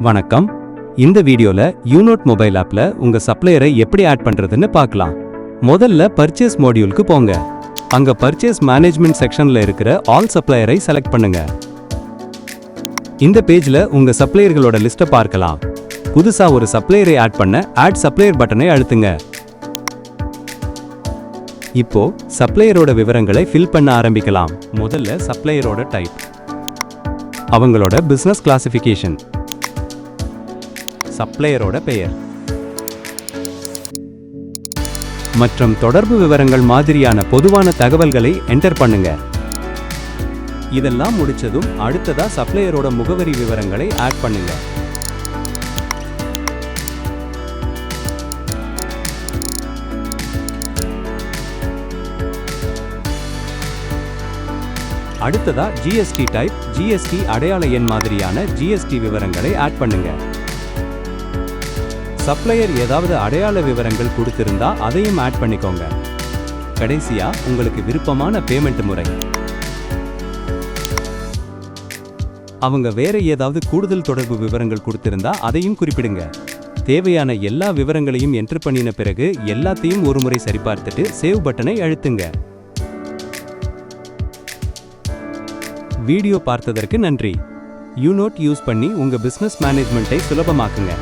வணக்கம். இந்த வீடியோல யூனோட் மொபைல் ஆப்ல உங்க சப்ளையரை எப்படி ஆட் பண்றதுன்னு பார்க்கலாம். முதல்ல பர்ச்சேஸ் மாடியூலுக்கு போங்க. அங்க பர்ச்சேஸ் மேனேஜ்மெண்ட் செக்ஷன்ல இருக்கிற ஆல் சப்ளையரை செலக்ட் பண்ணுங்க. இந்த பேஜ்ல உங்க சப்ளையர்களோட லிஸ்ட்டை பார்க்கலாம். புதுசா ஒரு சப்ளையரை ஆட் பண்ண ஆட் சப்ளையர் பட்டனை அழுத்துங்க. இப்போ சப்ளையரோட விவரங்களை ஃபில் பண்ண ஆரம்பிக்கலாம். முதல்ல சப்ளையரோட டைப், அவங்களோட பிசினஸ் கிளாசிஃபிகேஷன், சப்ளையரோட பெயர் மற்றும் தொடர்பு விவரங்கள் மாதிரியான பொதுவான தகவல்களை என்டர் பண்ணுங்க. இதெல்லாம் முடிச்சதும் அடுத்ததா சப்ளையரோட முகவரி விவரங்களை ஆட் பண்ணுங்க. அடுத்ததா ஜிஎஸ்டி டைப், ஜிஎஸ்டி அடையாள எண் மாதிரியான ஜிஎஸ்டி விவரங்களை ஆட் பண்ணுங்க. சப்ளையர் ஏதாவது அடையாள விவரங்கள் கொடுத்திருந்தா அதையும் ஆட் பண்ணிக்கோங்க. கடைசியா உங்களுக்கு விருப்பமான பேமெண்ட் முறை, அவங்க வேற ஏதாவது கூடுதல் தொடர்பு விவரங்கள் கொடுத்திருந்தா அதையும் குறிப்பிடுங்க. தேவையான எல்லா விவரங்களையும் என்டர் பண்ணின பிறகு எல்லாத்தையும் ஒரு முறை சரிபார்த்துட்டு சேவ் பட்டனை அழுத்துங்க. வீடியோ பார்த்ததற்கு நன்றி. யூனோட் யூஸ் பண்ணி உங்க பிசினஸ் மேனேஜ்மெண்ட்டை சுலபமாக்குங்க.